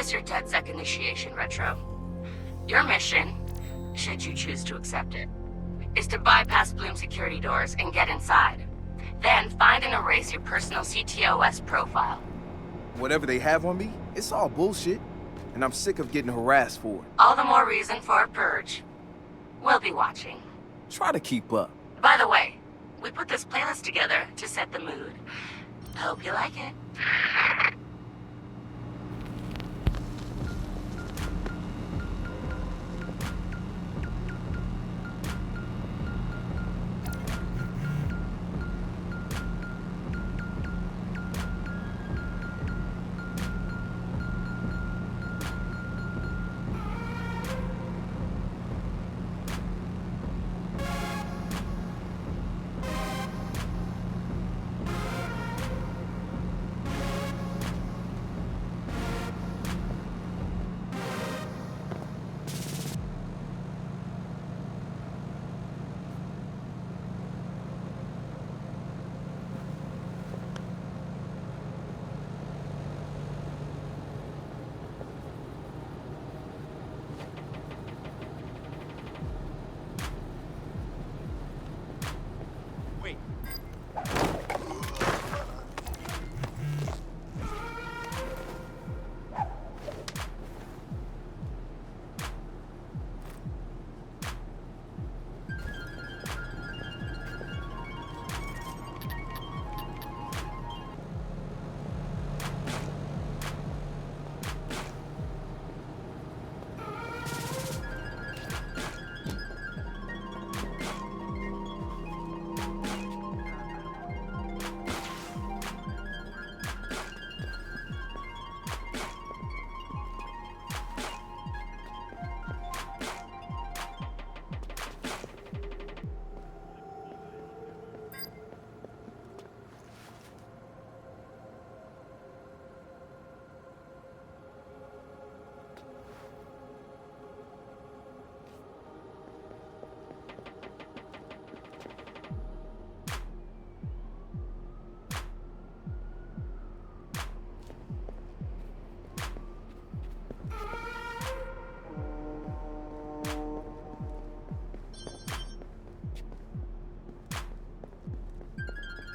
There's your DedSec initiation, Retro. Your mission, should you choose to accept it, is to bypass Bloom security doors and get inside. Then find and erase your personal CTOS profile. Whatever they have on me, it's all bullshit. And I'm sick of getting harassed for it. All the more reason for a purge. We'll be watching. Try to keep up. By the way, we put this playlist together to set the mood. Hope you like it.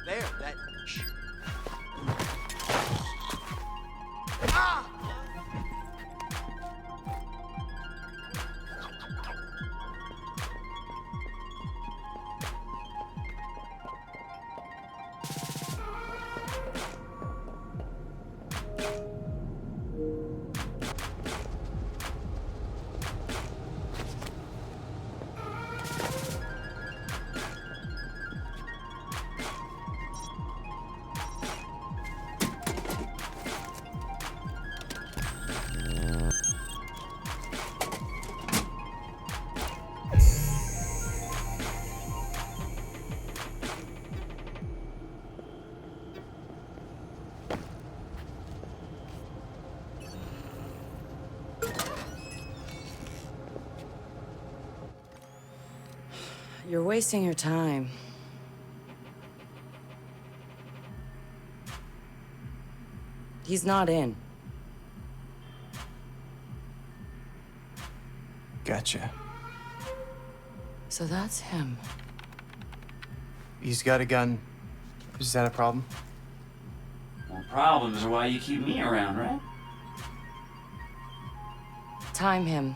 There, that... You're wasting your time. He's not in. Gotcha. So that's him. He's got a gun. Is that a problem? Well, problems are why you keep me around, right? Time him.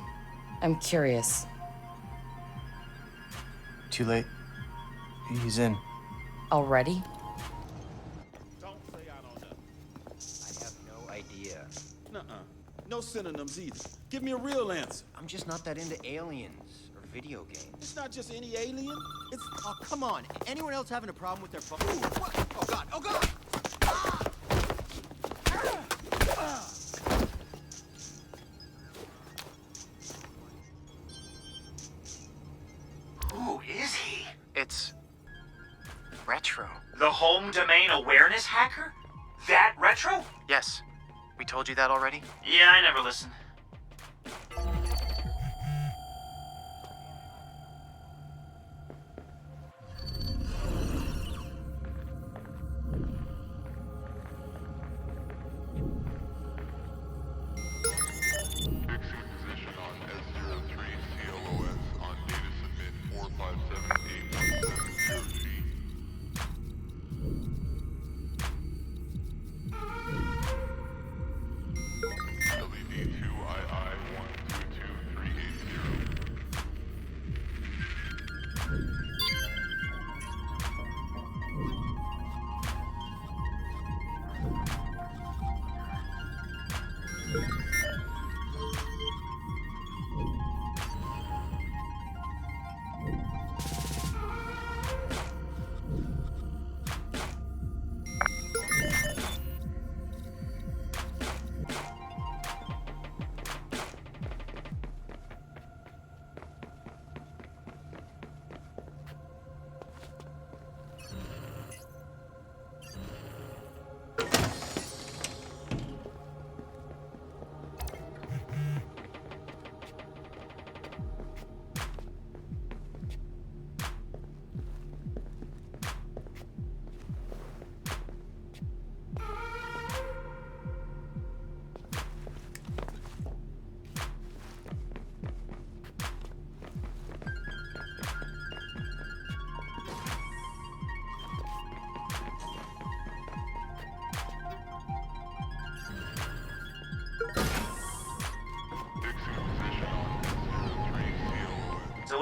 I'm curious. Too late. He's in. Already? Don't say I don't know. I have no idea. Nuh-uh. No synonyms either. Give me a real answer. I'm just not that into aliens or video games. It's not just any alien. It's... Oh, come on. Anyone else having a problem with their phone? Ooh, what? Oh, God. Oh, God! Who is he? It's... Retro. The home domain awareness hacker? That Retro? Yes. We told you that already? Yeah, I never listened.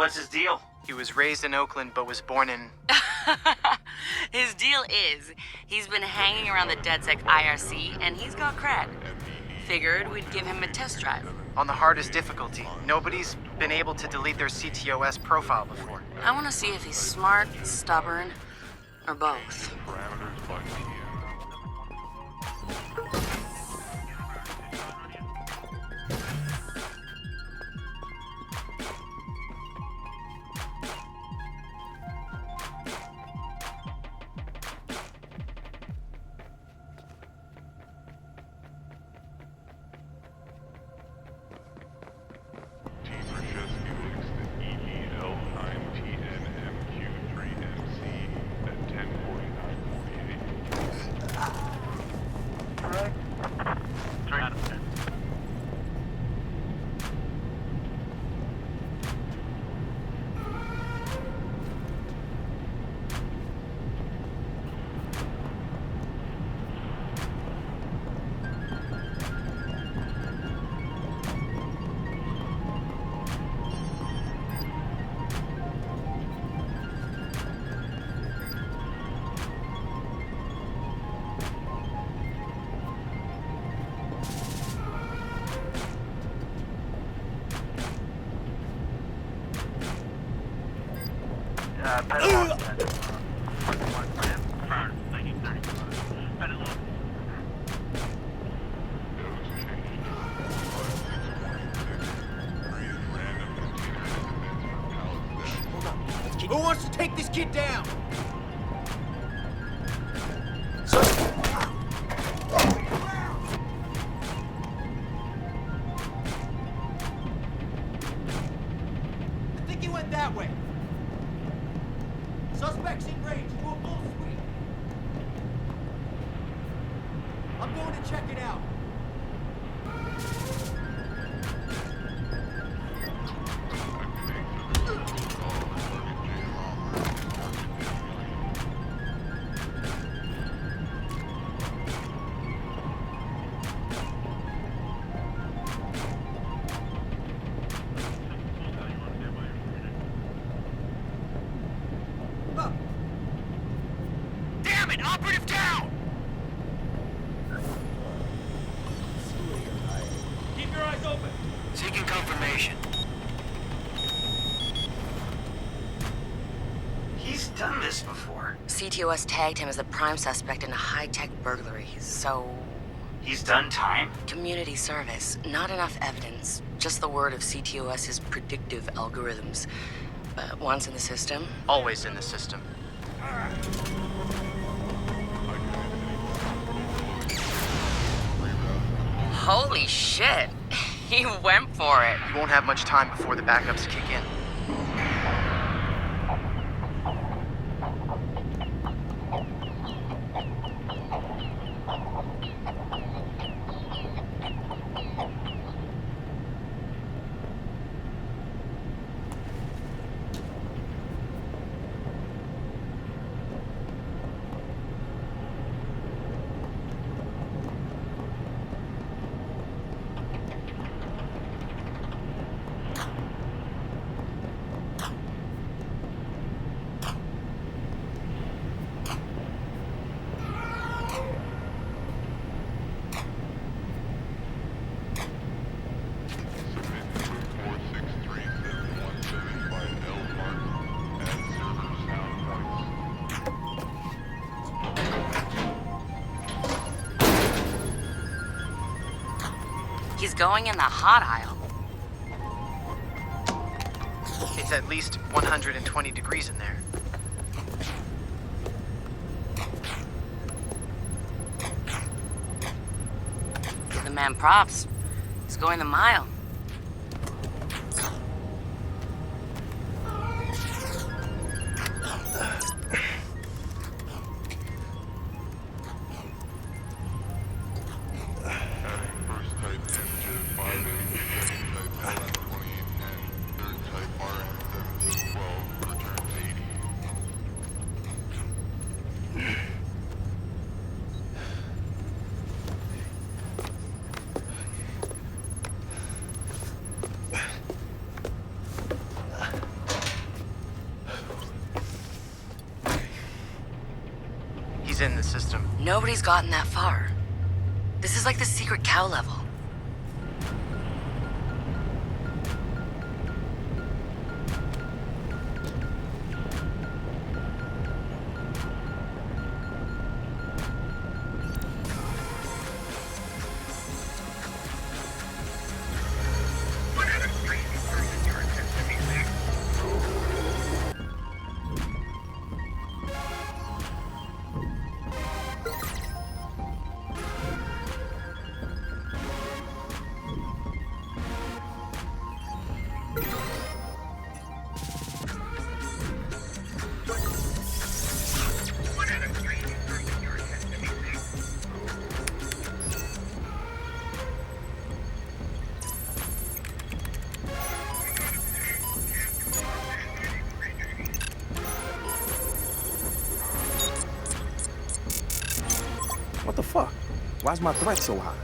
what's his deal? He was raised in Oakland but was born in... His deal is, he's been hanging around the DedSec IRC, and he's got cred. Figured we'd give him a test drive. on the hardest difficulty. Nobody's been able to delete their CTOS profile before. I want to see if he's smart, stubborn, or both. Who wants to take this kid down? I think he went that way. Suspects in range to a full sweep. I'm going to check it out. Damn it! Operative down! Keep your eyes open. Seeking confirmation. He's done this before. CTOS tagged him as the prime suspect in a high-tech burglary, so... He's done time? Community service. Not enough evidence. Just the word of CTOS's predictive algorithms. But once in the system... Always in the system. Holy shit! He went for it. You won't have much time before the backups kick in. He's going in the hot aisle. It's at least 120 degrees in there. Give the man props. He's going the mile. Nobody's gotten that far. This is like the secret cow level. What the fuck? Why's my threat so high?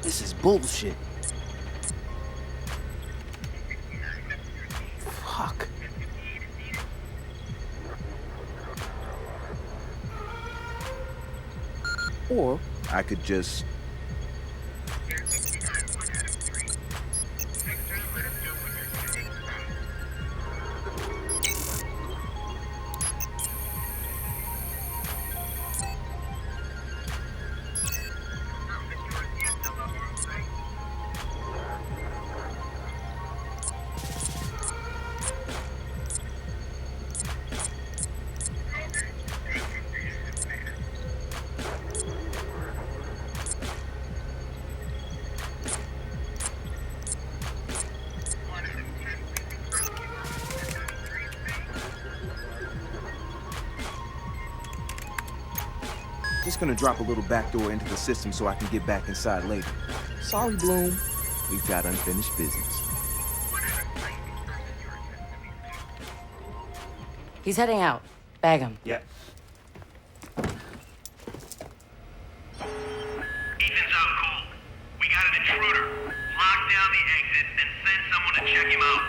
This is bullshit. Fuck. Or I could just... Just gonna drop a little backdoor into the system so I can get back inside later. Sorry, Bloom. We've got unfinished business. He's heading out. Bag him. Yep. Ethan's out cold. We got an intruder. Lock down the exit, then send someone to check him out.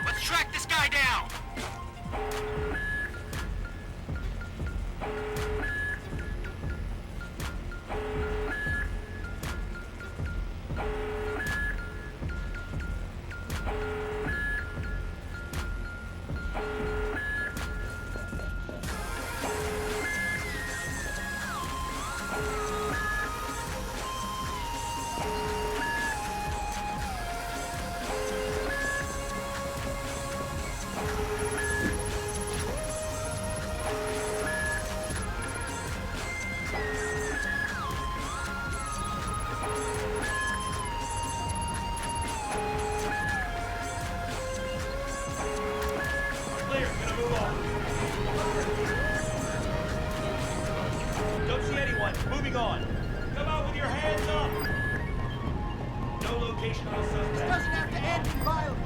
Let's track this guy down. Clear, gonna move on. Don't see anyone. Moving on. Come out with your hands up. No location on suspect. This doesn't have to end in violence.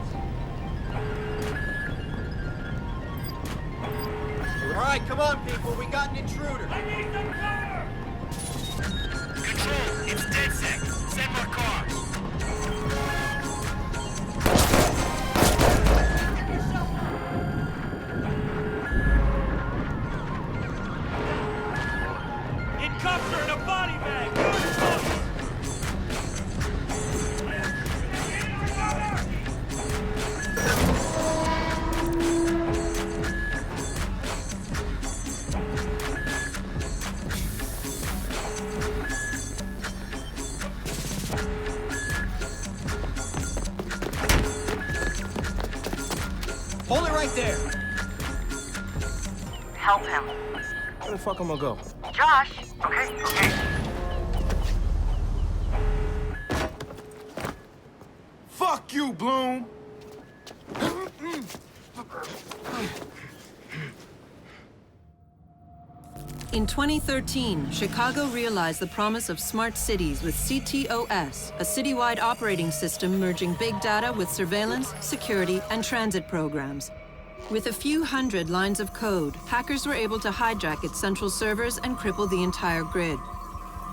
All right, come on, people. We got an intruder. I need some cover! Control, it's DedSec. Send more cars. In cuffs or in a body bag! Use cuffs! Hold it right there. Help him. Where the fuck am I gonna go? Josh! Okay. Fuck you, Bloom! In 2013, Chicago realized the promise of smart cities with CTOS, a citywide operating system merging big data with surveillance, security, and transit programs. With a few hundred lines of code, hackers were able to hijack its central servers and cripple the entire grid.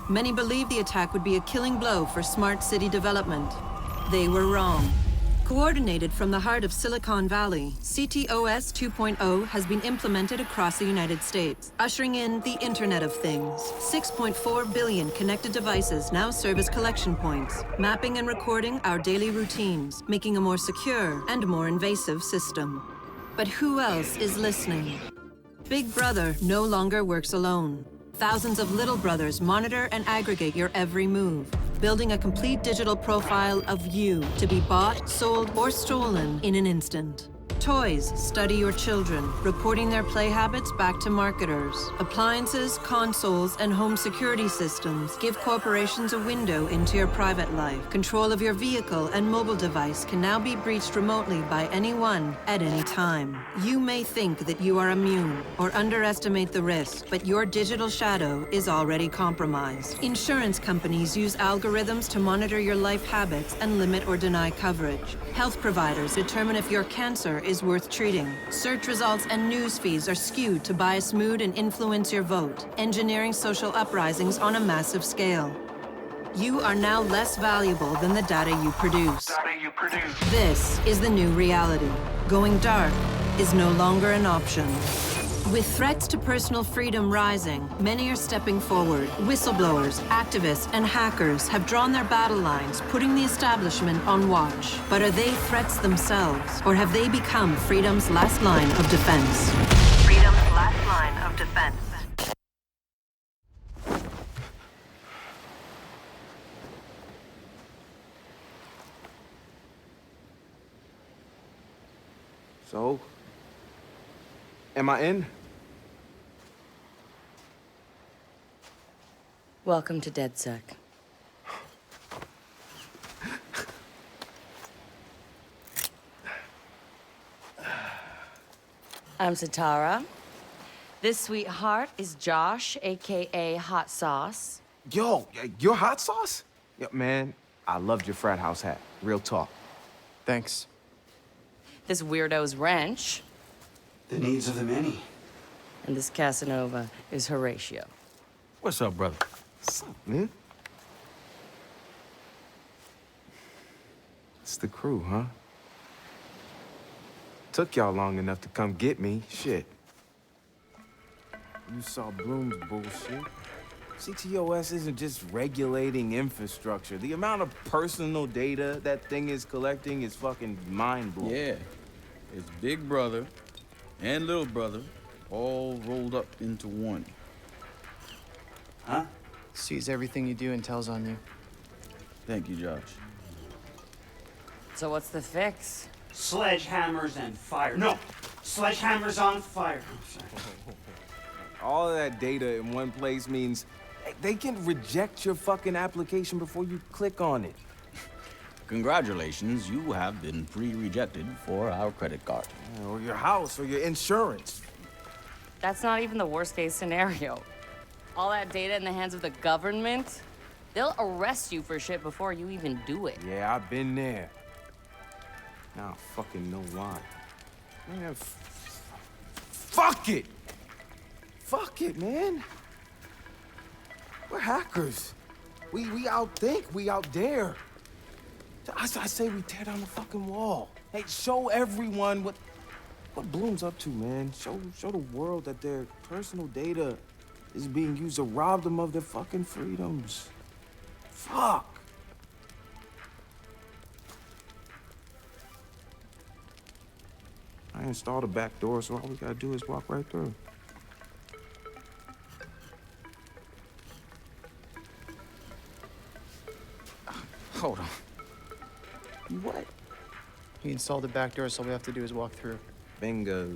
Many believed the attack would be a killing blow for smart city development. They were wrong. Coordinated from the heart of Silicon Valley, CTOS 2.0 has been implemented across the United States, ushering in the Internet of Things. 6.4 billion connected devices now serve as collection points, mapping and recording our daily routines, making a more secure and more invasive system. But who else is listening? Big Brother no longer works alone. Thousands of little brothers monitor and aggregate your every move, building a complete digital profile of you to be bought, sold, or stolen in an instant. Toys study your children, reporting their play habits back to marketers. Appliances, consoles, and home security systems give corporations a window into your private life. Control of your vehicle and mobile device can now be breached remotely by anyone at any time. You may think that you are immune or underestimate the risk, but your digital shadow is already compromised. Insurance companies use algorithms to monitor your life habits and limit or deny coverage. Health providers determine if your cancer is worth treating. Search results and news feeds are skewed to bias mood and influence your vote, engineering social uprisings on a massive scale. You are now less valuable than the data you produce. This is the new reality. Going dark is no longer an option. With threats to personal freedom rising, many are stepping forward. Whistleblowers, activists, and hackers have drawn their battle lines, putting the establishment on watch. But are they threats themselves, or have they become freedom's last line of defense? Freedom's last line of defense. So, am I in? Welcome to DedSec. I'm Satara. This sweetheart is Josh, aka Hot Sauce. Yo, your hot sauce? Yo, man, I loved your frat house hat. Real talk. Thanks. This weirdo's Wrench. The needs of the many. And this Casanova is Horatio. What's up, brother? What's up, man? It's the crew, huh? Took y'all long enough to come get me. Shit. You saw Bloom's bullshit. CTOS isn't just regulating infrastructure. The amount of personal data that thing is collecting is fucking mind-blowing. Yeah. It's Big Brother and Little Brother all rolled up into one. Huh? Sees everything you do and tells on you. Thank you, Josh. So what's the fix? Sledgehammers and fire. No! Sledgehammers on fire. I'm sorry. All of that data in one place means they can reject your fucking application before you click on it. Congratulations, you have been pre-rejected for our credit card. Or your house, or your insurance. That's not even the worst case scenario. All that data in the hands of the government, they'll arrest you for shit before you even do it. Yeah, I've been there. Now I fucking know why. Man, fuck it! Fuck it, man. We're hackers. We outthink, we out dare. I say we tear down the fucking wall. Hey, show everyone what Bloom's up to, man. Show the world that their personal data is being used to rob them of their fucking freedoms. Fuck. I installed a back door, so all we gotta do is walk right through. Hold on. You what? He installed the back door, so all we have to do is walk through. Bingo.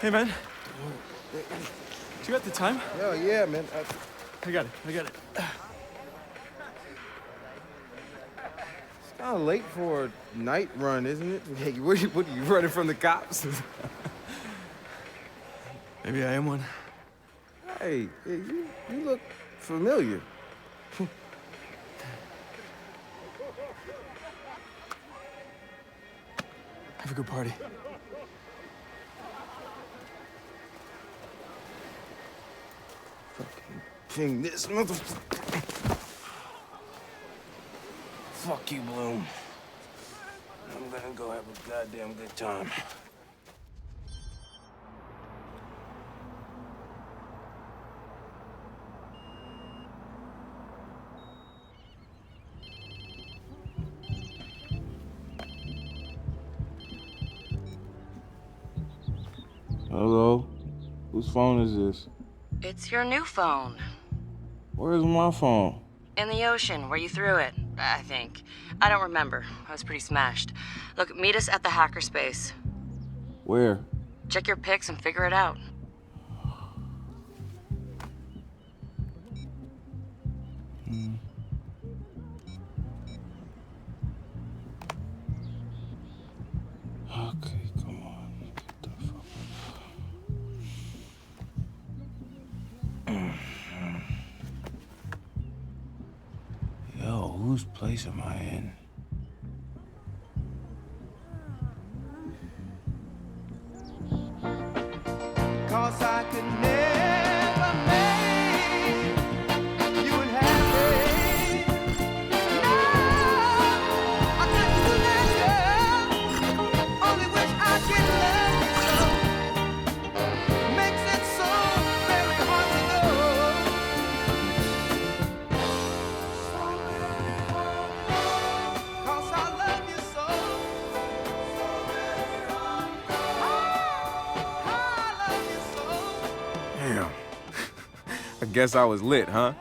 Hey, man. Do you got the time? Yeah, man. I got it. It's kind of late for a night run, isn't it? Hey, what are you running from the cops? Maybe I am one. Hey, you look familiar. Have a good party. Fucking ping this motherfucker. Fuck you, Bloom. I'm gonna go have a goddamn good time. Hello? Whose phone is this? It's your new phone. Where's my phone? In the ocean, where you threw it, I think. I don't remember. I was pretty smashed. Look, meet us at the hackerspace. Where? Check your pics and figure it out. Okay, come on. Get the fuck up. Yo, whose place am I in? Cause I could never make you unhappy. No, I couldn't do that, girl. Only wish I could love you so. Makes it so very hard to know. Cause I love you so. Damn. I guess I was lit, huh?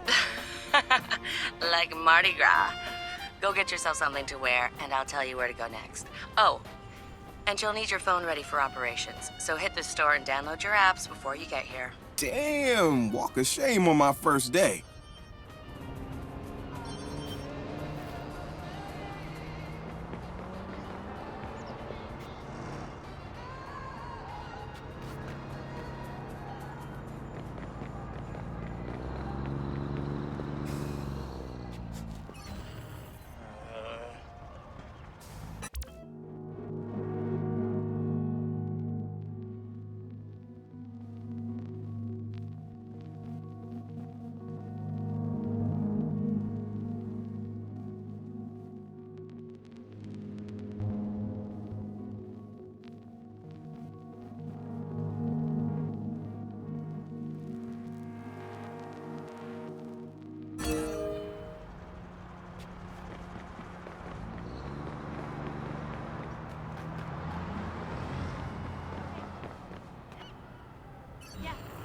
Like Mardi Gras. Go get yourself something to wear, and I'll tell you where to go next. Oh, and you'll need your phone ready for operations, so hit the store and download your apps before you get here. Damn, walk of shame on my first day.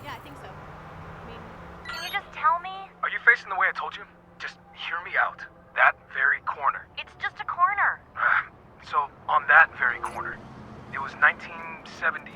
Yeah, I think so. I mean, Can you just tell me? Are you facing the way I told you? Just hear me out. That very corner. it's just a corner. So, on that very corner, it was 1978.